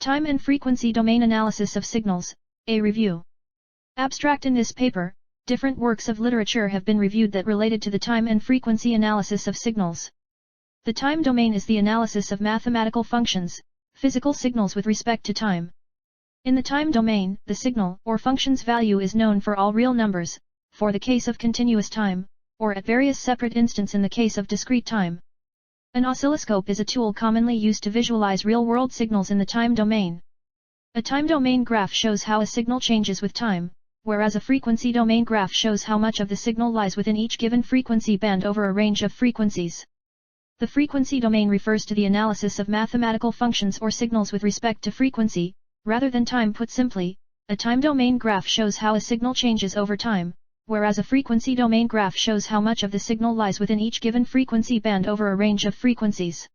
Time and frequency domain analysis of signals, a review. Abstract. In this paper, different works of literature have been reviewed that related to the time and frequency analysis of signals. The time domain is the analysis of mathematical functions, physical signals with respect to time. In the time domain, the signal or function's value is known for all real numbers, for the case of continuous time, or at various separate instants in the case of discrete time. An oscilloscope is a tool commonly used to visualize real-world signals in the time domain. A time domain graph shows how a signal changes with time, whereas a frequency domain graph shows how much of the signal lies within each given frequency band over a range of frequencies. The frequency domain refers to the analysis of mathematical functions or signals with respect to frequency, rather than time. Put simply, a time domain graph shows how a signal changes over time, whereas a frequency domain graph shows how much of the signal lies within each given frequency band over a range of frequencies.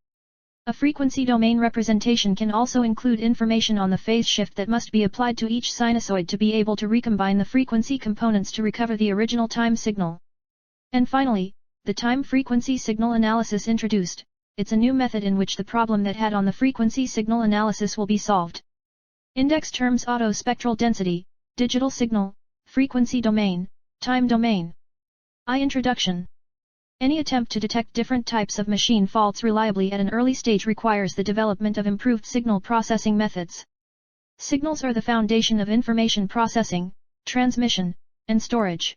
A frequency domain representation can also include information on the phase shift that must be applied to each sinusoid to be able to recombine the frequency components to recover the original time signal. And finally, the time-frequency signal analysis introduced. It's a new method in which the problem that had on the frequency signal analysis will be solved. Index terms: auto spectral density, digital signal, frequency domain, time domain. Introduction. Any attempt to detect different types of machine faults reliably at an early stage requires the development of improved signal processing methods. Signals are the foundation of information processing, transmission, and storage.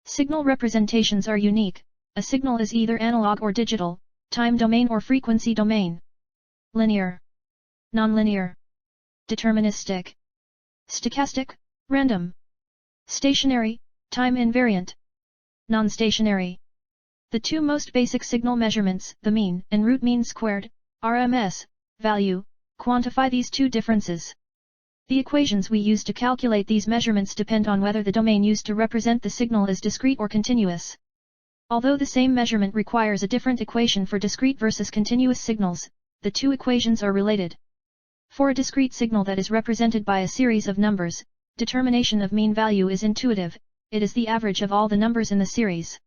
Signal representations are unique. A signal is either analog or digital, time domain or frequency domain. Linear, nonlinear, deterministic, stochastic, random, stationary, time invariant, non-stationary. The two most basic signal measurements, the mean and root mean squared, RMS, value, quantify these two differences. The equations we use to calculate these measurements depend on whether the domain used to represent the signal is discrete or continuous. Although the same measurement requires a different equation for discrete versus continuous signals, the two equations are related. For a discrete signal that is represented by a series of numbers, determination of mean value is intuitive. It is the average of all the numbers in the series.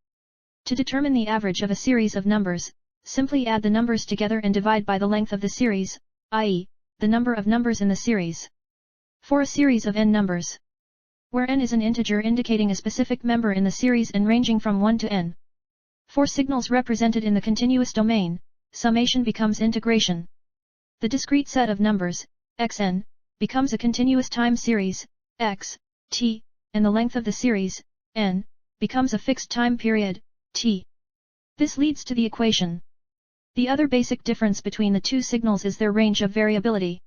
To determine the average of a series of numbers, simply add the numbers together and divide by the length of the series, i.e., the number of numbers in the series. For a series of n numbers, where n is an integer indicating a specific member in the series and ranging from 1 to n. For signals represented in the continuous domain, summation becomes integration. The discrete set of numbers, xn, becomes a continuous time series, x, t, and the length of the series, n, becomes a fixed time period, t. This leads to the equation. The other basic difference between the two signals is their range of variability.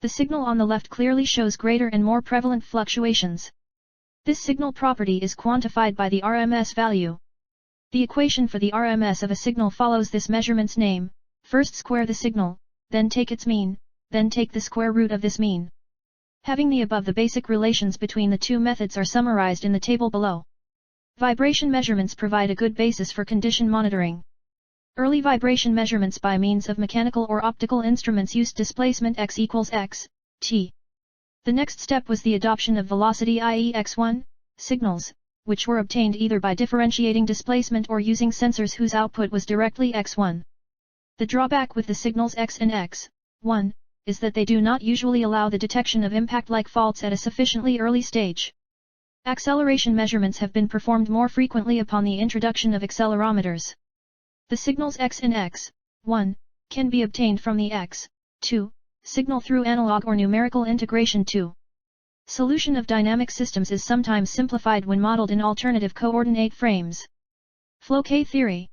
The signal on the left clearly shows greater and more prevalent fluctuations. This signal property is quantified by the RMS value. The equation for the RMS of a signal follows this measurement's name: first square the signal, then take its mean, then take the square root of this mean. Having the above, the basic relations between the two methods are summarized in the table below. Vibration measurements provide a good basis for condition monitoring. Early vibration measurements by means of mechanical or optical instruments used displacement x equals x, t. The next step was the adoption of velocity, i.e. x1, signals, which were obtained either by differentiating displacement or using sensors whose output was directly x1. The drawback with the signals x and x1 is that they do not usually allow the detection of impact-like faults at a sufficiently early stage. Acceleration measurements have been performed more frequently upon the introduction of accelerometers. The signals x and x1 can be obtained from the x2 signal through analog or numerical integration too. Solution of dynamic systems is sometimes simplified when modeled in alternative coordinate frames. Floquet theory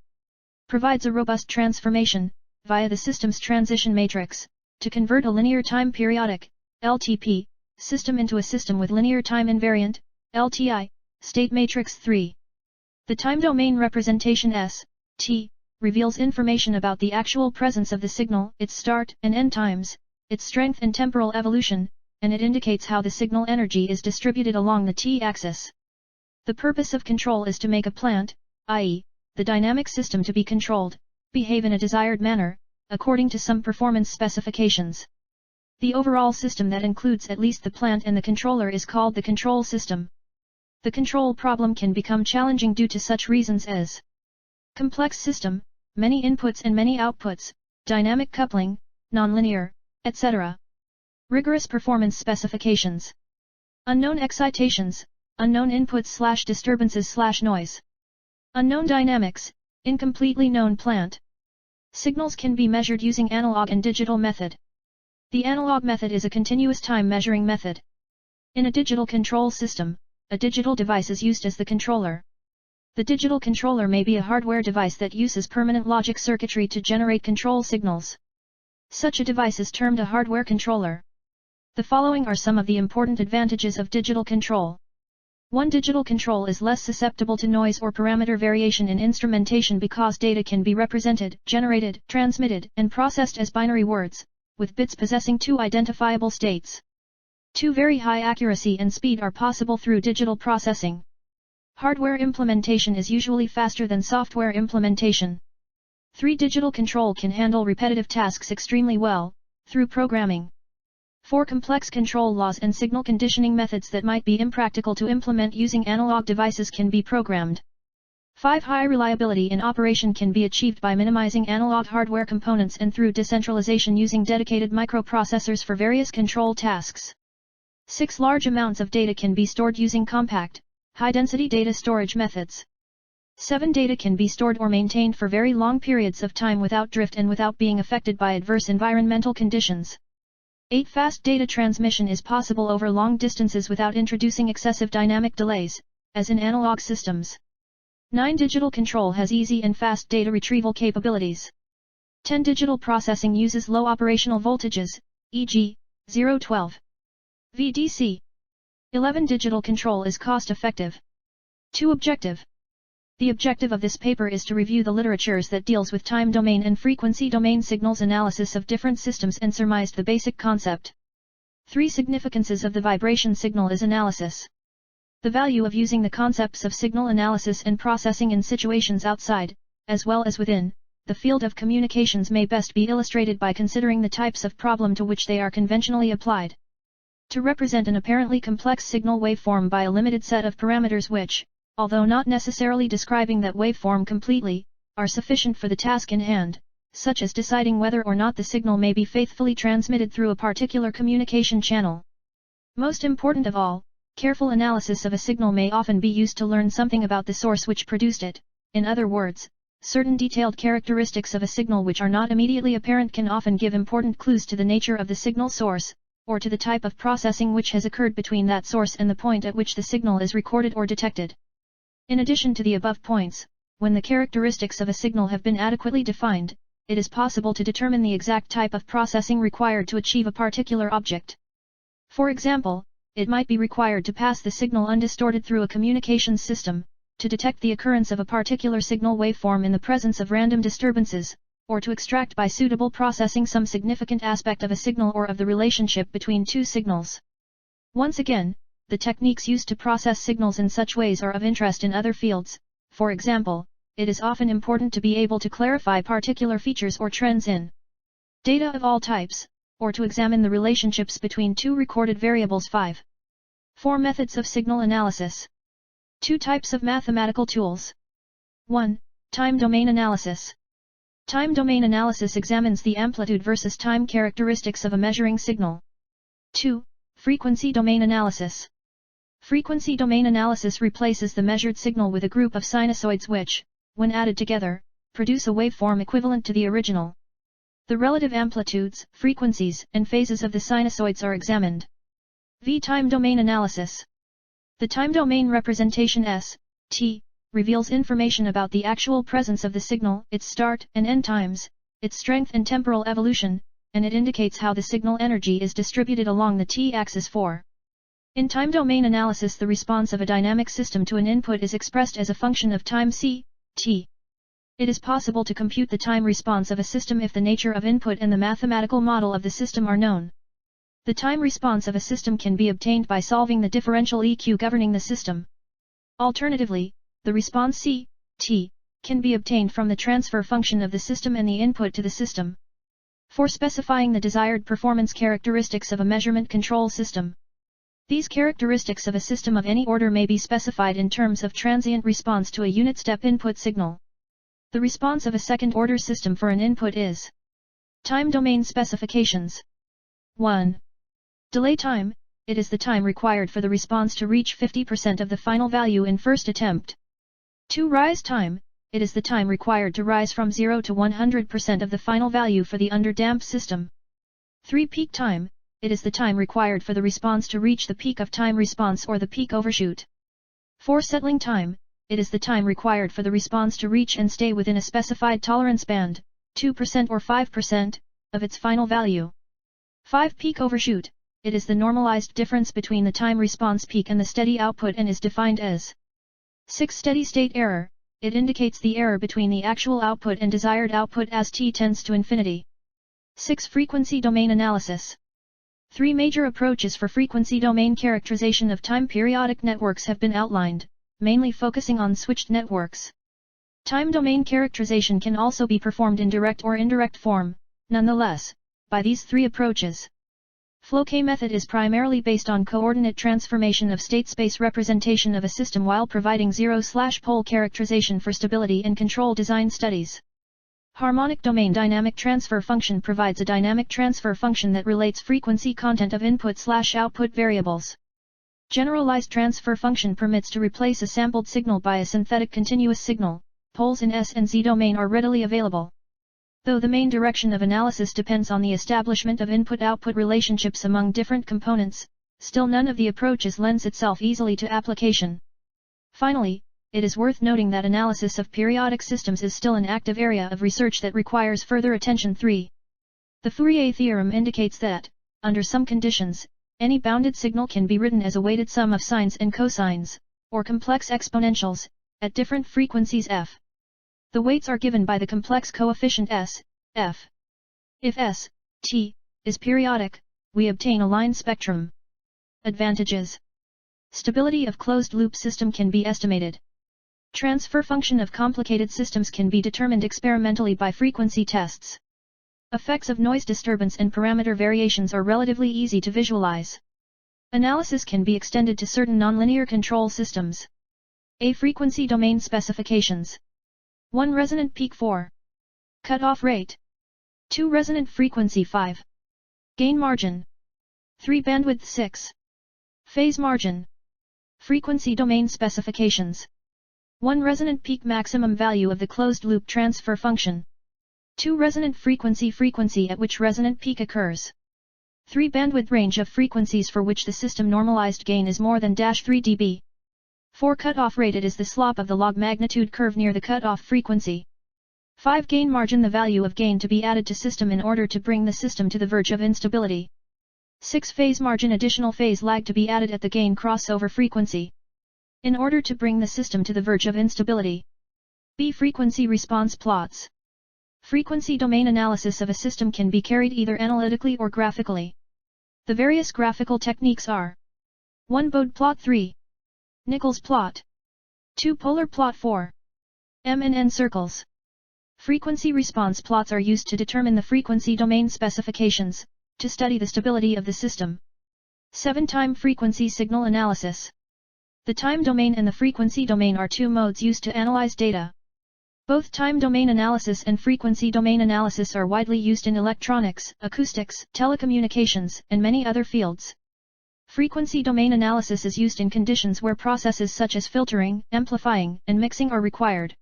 provides a robust transformation, via the system's transition matrix, to convert a linear time periodic, LTP, system into a system with linear time invariant, LTI, state matrix 3. The time domain representation S, T, reveals information about the actual presence of the signal, its start and end times, its strength and temporal evolution, and it indicates how the signal energy is distributed along the t-axis. The purpose of control is to make a plant, i.e., the dynamic system to be controlled, behave in a desired manner, according to some performance specifications. The overall system that includes at least the plant and the controller is called the control system. The control problem can become challenging due to such reasons as complex system, many inputs and many outputs, dynamic coupling, nonlinear, etc. Rigorous performance specifications. Unknown excitations, unknown inputs/disturbances/noise. Unknown dynamics, incompletely known plant. Signals can be measured using analog and digital method. The analog method is a continuous time measuring method. In a digital control system, a digital device is used as the controller. The digital controller may be a hardware device that uses permanent logic circuitry to generate control signals. Such a device is termed a hardware controller. The following are some of the important advantages of digital control. 1. Digital control is less susceptible to noise or parameter variation in instrumentation because data can be represented, generated, transmitted, and processed as binary words, with bits possessing two identifiable states. 2. Very high accuracy and speed are possible through digital processing. Hardware implementation is usually faster than software implementation. 3. Digital control can handle repetitive tasks extremely well, through programming. 4. Complex control laws and signal conditioning methods that might be impractical to implement using analog devices can be programmed. 5. High reliability in operation can be achieved by minimizing analog hardware components and through decentralization using dedicated microprocessors for various control tasks. 6. Large amounts of data can be stored using compact, high-density data storage methods. 7. Data can be stored or maintained for very long periods of time without drift and without being affected by adverse environmental conditions. 8. Fast data transmission is possible over long distances without introducing excessive dynamic delays, as in analog systems. 9. Digital control has easy and fast data retrieval capabilities. 10. Digital processing uses low operational voltages, e.g., 0-12 VDC. 11. Digital control is cost-effective. 2. Objective. The objective of this paper is to review the literatures that deals with time domain and frequency domain signals analysis of different systems and surmised the basic concept. 3. Significances of the vibration signal is analysis. The value of using the concepts of signal analysis and processing in situations outside, as well as within, the field of communications may best be illustrated by considering the types of problem to which they are conventionally applied. To represent an apparently complex signal waveform by a limited set of parameters which, although not necessarily describing that waveform completely, are sufficient for the task in hand, such as deciding whether or not the signal may be faithfully transmitted through a particular communication channel. Most important of all, careful analysis of a signal may often be used to learn something about the source which produced it. In other words, certain detailed characteristics of a signal which are not immediately apparent can often give important clues to the nature of the signal source, or to the type of processing which has occurred between that source and the point at which the signal is recorded or detected. In addition to the above points, when the characteristics of a signal have been adequately defined, it is possible to determine the exact type of processing required to achieve a particular object. For example, it might be required to pass the signal undistorted through a communications system, to detect the occurrence of a particular signal waveform in the presence of random disturbances, or to extract by suitable processing some significant aspect of a signal or of the relationship between two signals. Once again, the techniques used to process signals in such ways are of interest in other fields. For example, it is often important to be able to clarify particular features or trends in data of all types, or to examine the relationships between two recorded variables. 5. 4 methods of signal analysis. 2 types of mathematical tools. 1. Time domain analysis. Time domain analysis examines the amplitude versus time characteristics of a measuring signal. 2. Frequency domain analysis. Frequency domain analysis replaces the measured signal with a group of sinusoids which, when added together, produce a waveform equivalent to the original. The relative amplitudes, frequencies, and phases of the sinusoids are examined. V. Time domain analysis. The time domain representation S, T, reveals information about the actual presence of the signal, its start and end times, its strength and temporal evolution, and it indicates how the signal energy is distributed along the t-axis. 4. In time domain analysis, the response of a dynamic system to an input is expressed as a function of time c, t. It is possible to compute the time response of a system if the nature of input and the mathematical model of the system are known. The time response of a system can be obtained by solving the differential EQ governing the system. Alternatively, the response c, t, can be obtained from the transfer function of the system and the input to the system. For specifying the desired performance characteristics of a measurement control system. These characteristics of a system of any order may be specified in terms of transient response to a unit step input signal. The response of a second-order system for an input is time domain specifications. 1. Delay time, it is the time required for the response to reach 50% of the final value in first attempt. 2. Rise time, it is the time required to rise from 0 to 100% of the final value for the under-damped system. 3. Peak time, it is the time required for the response to reach the peak of time response or the peak overshoot. 4. Settling time, it is the time required for the response to reach and stay within a specified tolerance band, 2% or 5%, of its final value. 5. Peak overshoot, it is the normalized difference between the time response peak and the steady output and is defined as 6. Steady state error, it indicates the error between the actual output and desired output as t tends to infinity. 6. Frequency domain analysis. 3 major approaches for frequency domain characterization of time periodic networks have been outlined, mainly focusing on switched networks. Time domain characterization can also be performed in direct or indirect form, nonetheless, by these 3 approaches. Floquet method is primarily based on coordinate transformation of state space representation of a system while providing zero/pole characterization for stability and control design studies. Harmonic domain dynamic transfer function provides a dynamic transfer function that relates frequency content of input/output variables. Generalized transfer function permits to replace a sampled signal by a synthetic continuous signal. Poles in S and Z domain are readily available. Though the main direction of analysis depends on the establishment of input-output relationships among different components, still none of the approaches lends itself easily to application. Finally, it is worth noting that analysis of periodic systems is still an active area of research that requires further attention. 3. The Fourier Theorem indicates that, under some conditions, any bounded signal can be written as a weighted sum of sines and cosines, or complex exponentials, at different frequencies f. The weights are given by the complex coefficient s, f. If s, t, is periodic, we obtain a line spectrum. Advantages. Stability of closed-loop system can be estimated. Transfer function of complicated systems can be determined experimentally by frequency tests. Effects of noise disturbance and parameter variations are relatively easy to visualize. Analysis can be extended to certain nonlinear control systems. A. Frequency domain specifications. 1. Resonant peak 4. Cutoff rate. 2. Resonant frequency 5. Gain margin. 3. Bandwidth 6. Phase margin. Frequency domain specifications. 1. Resonant peak maximum value of the closed-loop transfer function. 2. Resonant frequency at which resonant peak occurs. 3. Bandwidth range of frequencies for which the system normalized gain is more than -3 dB. 4. Cutoff rate, it is the slope of the log magnitude curve near the cutoff frequency. 5. Gain margin, the value of gain to be added to system in order to bring the system to the verge of instability. 6. Phase margin, additional phase lag to be added at the gain crossover frequency in order to bring the system to the verge of instability. B. Frequency response plots. Frequency domain analysis of a system can be carried either analytically or graphically. The various graphical techniques are 1. Bode plot 3. Nichols plot. 2. Polar plot 4. M and N circles. Frequency response plots are used to determine the frequency domain specifications, to study the stability of the system. 7. Time frequency signal analysis. The time domain and the frequency domain are 2 modes used to analyze data. Both time domain analysis and frequency domain analysis are widely used in electronics, acoustics, telecommunications, and many other fields. Frequency domain analysis is used in conditions where processes such as filtering, amplifying, and mixing are required.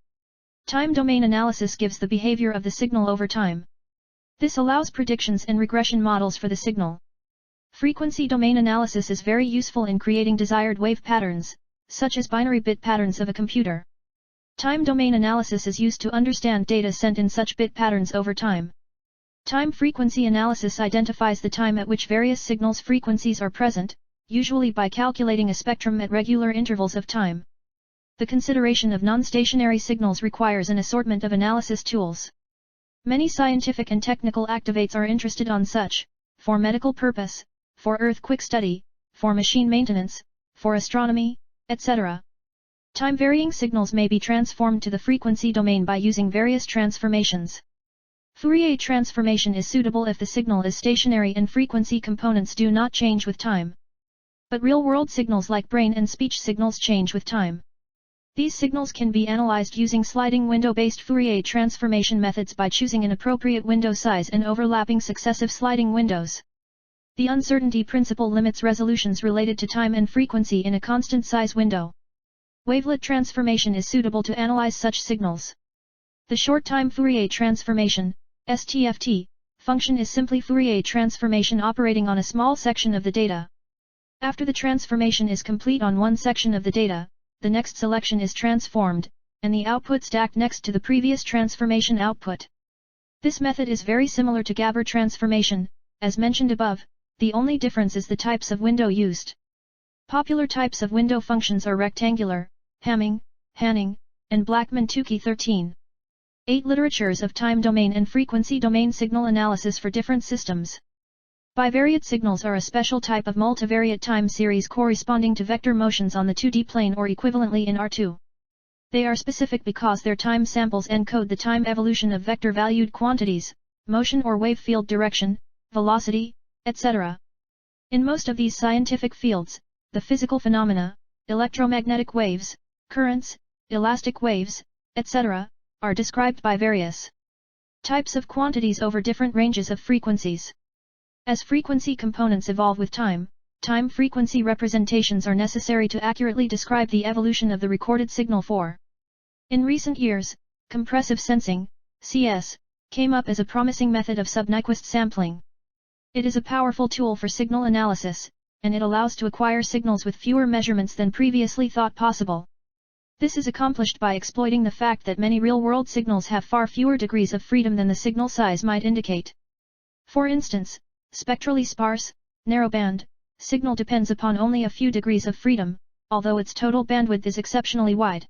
Time domain analysis gives the behavior of the signal over time. This allows predictions and regression models for the signal. Frequency domain analysis is very useful in creating desired wave patterns, such as binary bit patterns of a computer. Time domain analysis is used to understand data sent in such bit patterns over time. Time frequency analysis identifies the time at which various signals' frequencies are present, usually by calculating a spectrum at regular intervals of time. The consideration of non-stationary signals requires an assortment of analysis tools. Many scientific and technical activates are interested on such, for medical purpose, for earthquake study, for machine maintenance, for astronomy, etc. Time-varying signals may be transformed to the frequency domain by using various transformations. Fourier transformation is suitable if the signal is stationary and frequency components do not change with time. But real-world signals like brain and speech signals change with time. These signals can be analyzed using sliding window-based Fourier transformation methods by choosing an appropriate window size and overlapping successive sliding windows. The uncertainty principle limits resolutions related to time and frequency in a constant size window. Wavelet transformation is suitable to analyze such signals. The short-time Fourier transformation, STFT, function is simply Fourier transformation operating on a small section of the data. After the transformation is complete on one section of the data, the next selection is transformed, and the output stacked next to the previous transformation output. This method is very similar to Gabor transformation, as mentioned above, the only difference is the types of window used. Popular types of window functions are rectangular, Hamming, Hanning, and Blackman-Tukey 13. 8 Literatures of time domain and frequency domain signal analysis for different systems. Bivariate signals are a special type of multivariate time series corresponding to vector motions on the 2D plane or equivalently in R2. They are specific because their time samples encode the time evolution of vector-valued quantities, motion or wave field direction, velocity, etc. In most of these scientific fields, the physical phenomena, electromagnetic waves, currents, elastic waves, etc., are described by various types of quantities over different ranges of frequencies. As frequency components evolve with time, time-frequency representations are necessary to accurately describe the evolution of the recorded signal for. In recent years, compressive sensing, CS, came up as a promising method of sub-Nyquist sampling. It is a powerful tool for signal analysis, and it allows to acquire signals with fewer measurements than previously thought possible. This is accomplished by exploiting the fact that many real-world signals have far fewer degrees of freedom than the signal size might indicate. For instance, spectrally sparse, narrowband, signal depends upon only a few degrees of freedom, although its total bandwidth is exceptionally wide.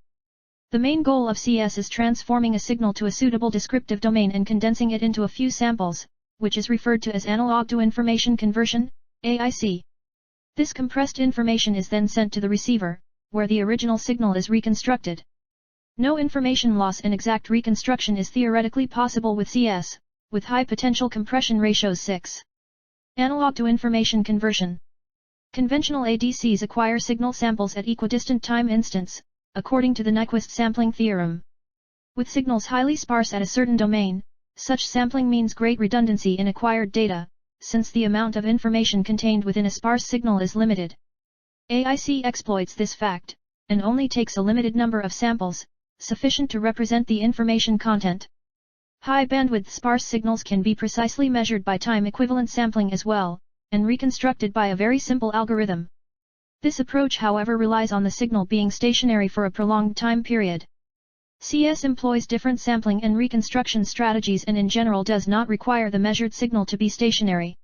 The main goal of CS is transforming a signal to a suitable descriptive domain and condensing it into a few samples, which is referred to as analog-to-information conversion, AIC. This compressed information is then sent to the receiver, where the original signal is reconstructed. No information loss and exact reconstruction is theoretically possible with CS, with high potential compression ratios 6. Analog-to-information conversion. Conventional ADCs acquire signal samples at equidistant time instants, according to the Nyquist sampling theorem. With signals highly sparse at a certain domain, such sampling means great redundancy in acquired data, since the amount of information contained within a sparse signal is limited. AIC exploits this fact, and only takes a limited number of samples, sufficient to represent the information content. High-bandwidth sparse signals can be precisely measured by time-equivalent sampling as well, and reconstructed by a very simple algorithm. This approach however relies on the signal being stationary for a prolonged time period. CS employs different sampling and reconstruction strategies and in general does not require the measured signal to be stationary.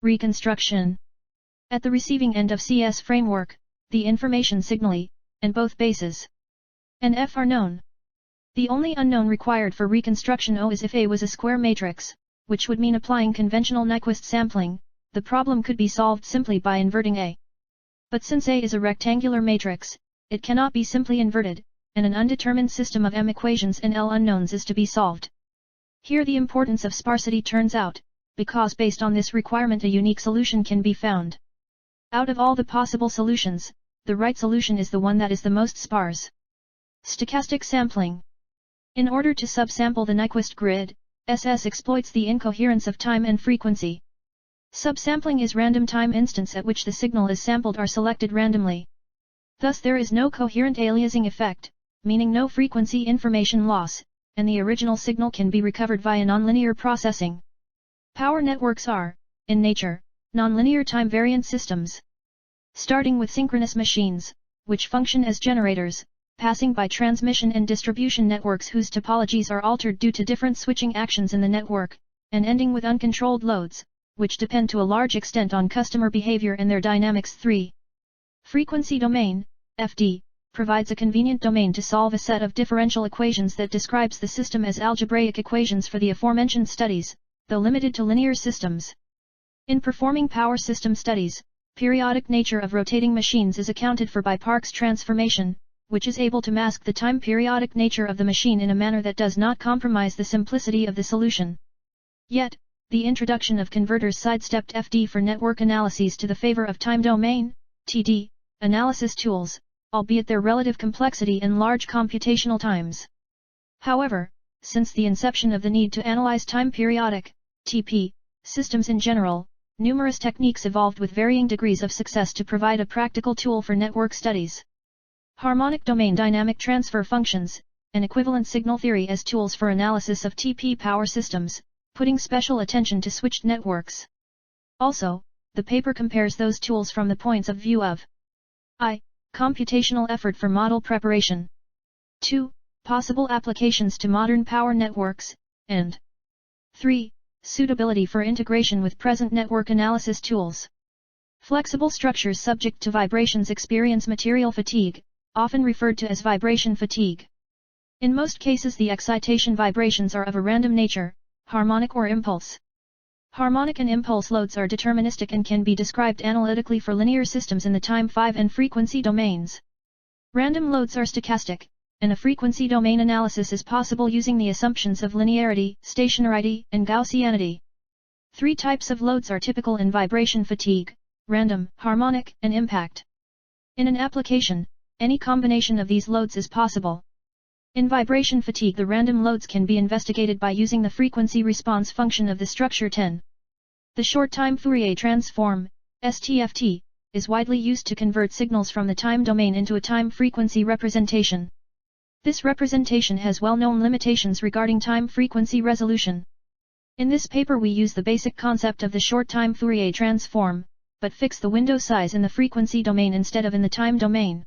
Reconstruction. At the receiving end of CS framework, the information signal E, and both bases and F are known. The only unknown required for reconstruction O is if A was a square matrix, which would mean applying conventional Nyquist sampling. The problem could be solved simply by inverting A. But since A is a rectangular matrix, it cannot be simply inverted, and an undetermined system of M equations and L unknowns is to be solved. Here the importance of sparsity turns out, because based on this requirement a unique solution can be found. Out of all the possible solutions, the right solution is the one that is the most sparse. Stochastic sampling. In order to subsample the Nyquist grid, SS exploits the incoherence of time and frequency. Subsampling is random time instants at which the signal is sampled are selected randomly. Thus there is no coherent aliasing effect, meaning no frequency information loss, and the original signal can be recovered via nonlinear processing. Power networks are, in nature, nonlinear time-variant systems. Starting with synchronous machines, which function as generators, passing by transmission and distribution networks whose topologies are altered due to different switching actions in the network, and ending with uncontrolled loads, which depend to a large extent on customer behavior and their dynamics. 3. Frequency domain, FD, provides a convenient domain to solve a set of differential equations that describes the system as algebraic equations for the aforementioned studies, though limited to linear systems. In performing power system studies, periodic nature of rotating machines is accounted for by Parkes transformation, which is able to mask the time-periodic nature of the machine in a manner that does not compromise the simplicity of the solution. Yet, the introduction of converters sidestepped FD for network analyses to the favor of time domain, TD, analysis tools, albeit their relative complexity and large computational times. However, since the inception of the need to analyze time-periodic, TP, systems in general, numerous techniques evolved with varying degrees of success to provide a practical tool for network studies. Harmonic domain dynamic transfer functions, and equivalent signal theory as tools for analysis of TP power systems, putting special attention to switched networks. Also, the paper compares those tools from the points of view of I. Computational effort for model preparation. 2. Possible applications to modern power networks, and 3. Suitability for integration with present network analysis tools. Flexible structures subject to vibrations experience material fatigue, often referred to as vibration fatigue. In most cases the excitation vibrations are of a random nature, harmonic or impulse. Harmonic and impulse loads are deterministic and can be described analytically for linear systems in the time 5 and frequency domains. Random loads are stochastic, and a frequency domain analysis is possible using the assumptions of linearity, stationarity, and Gaussianity. 3 types of loads are typical in vibration fatigue: random, harmonic, and impact. In an application, any combination of these loads is possible. In vibration fatigue, the random loads can be investigated by using the frequency response function of the structure 10. The short-time Fourier transform, STFT, is widely used to convert signals from the time domain into a time-frequency representation. This representation has well-known limitations regarding time-frequency resolution. In this paper we use the basic concept of the short-time Fourier transform, but fix the window size in the frequency domain instead of in the time domain.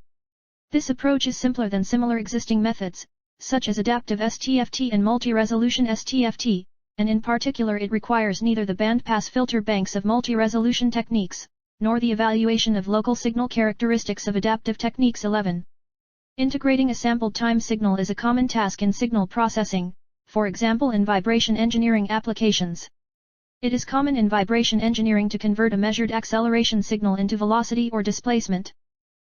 This approach is simpler than similar existing methods, such as adaptive STFT and multi-resolution STFT, and in particular it requires neither the bandpass filter banks of multi-resolution techniques, nor the evaluation of local signal characteristics of adaptive techniques. 11. Integrating a sampled time signal is a common task in signal processing, for example in vibration engineering applications. It is common in vibration engineering to convert a measured acceleration signal into velocity or displacement.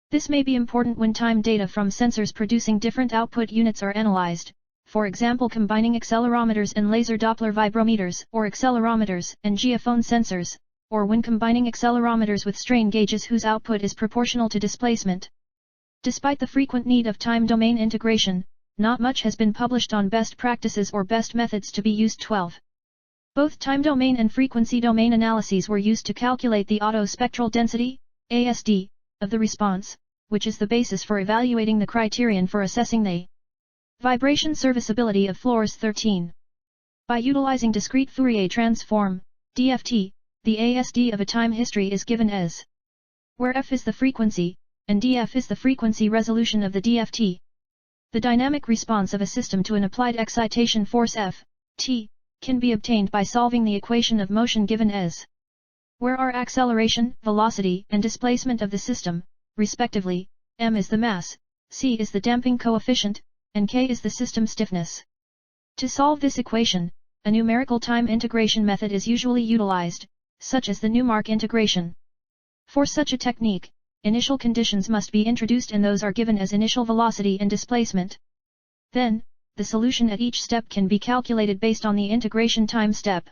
This may be important when time data from sensors producing different output units are analyzed, for example combining accelerometers and laser Doppler vibrometers, or accelerometers and geophone sensors, or when combining accelerometers with strain gauges whose output is proportional to displacement. Despite the frequent need of time domain integration, not much has been published on best practices or best methods to be used. 12. Both time domain and frequency domain analyses were used to calculate the auto-spectral density, ASD, of the response, which is the basis for evaluating the criterion for assessing the vibration serviceability of floors. 13. By utilizing discrete Fourier transform, DFT, the ASD of a time history is given as where f is the frequency, and df is the frequency resolution of the DFT. The dynamic response of a system to an applied excitation force F, t, can be obtained by solving the equation of motion given as where are acceleration, velocity, and displacement of the system, respectively, m is the mass, c is the damping coefficient, and k is the system stiffness. To solve this equation, a numerical time integration method is usually utilized, such as the Newmark integration. For such a technique, initial conditions must be introduced and those are given as initial velocity and displacement. Then, the solution at each step can be calculated based on the integration time step.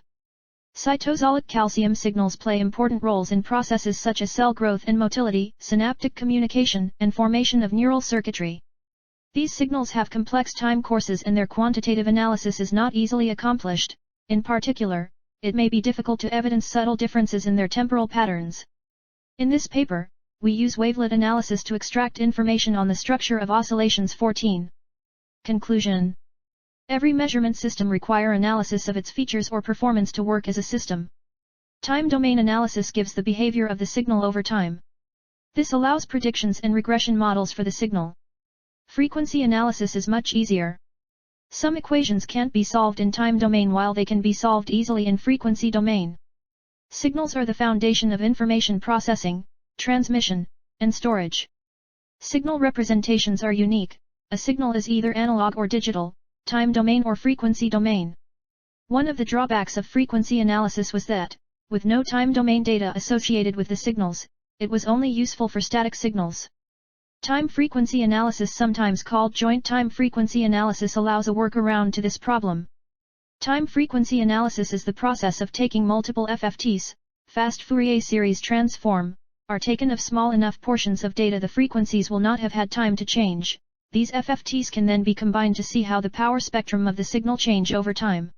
Cytosolic calcium signals play important roles in processes such as cell growth and motility, synaptic communication, and formation of neural circuitry. These signals have complex time courses and their quantitative analysis is not easily accomplished. In particular, it may be difficult to evidence subtle differences in their temporal patterns. In this paper, we use wavelet analysis to extract information on the structure of oscillations. 14. Conclusion. Every measurement system requires analysis of its features or performance to work as a system. Time domain analysis gives the behavior of the signal over time. This allows predictions and regression models for the signal. Frequency analysis is much easier. Some equations can't be solved in time domain while they can be solved easily in frequency domain. Signals are the foundation of information processing, transmission, and storage. Signal representations are unique. A signal is either analog or digital, time domain or frequency domain. One of the drawbacks of frequency analysis was that, with no time domain data associated with the signals, it was only useful for static signals. Time frequency analysis, sometimes called joint time frequency analysis, allows a workaround to this problem. Time frequency analysis is the process of taking multiple FFTs, fast Fourier series transform, are taken of small enough portions of data the frequencies will not have had time to change. These FFTs can then be combined to see how the power spectrum of the signal change over time.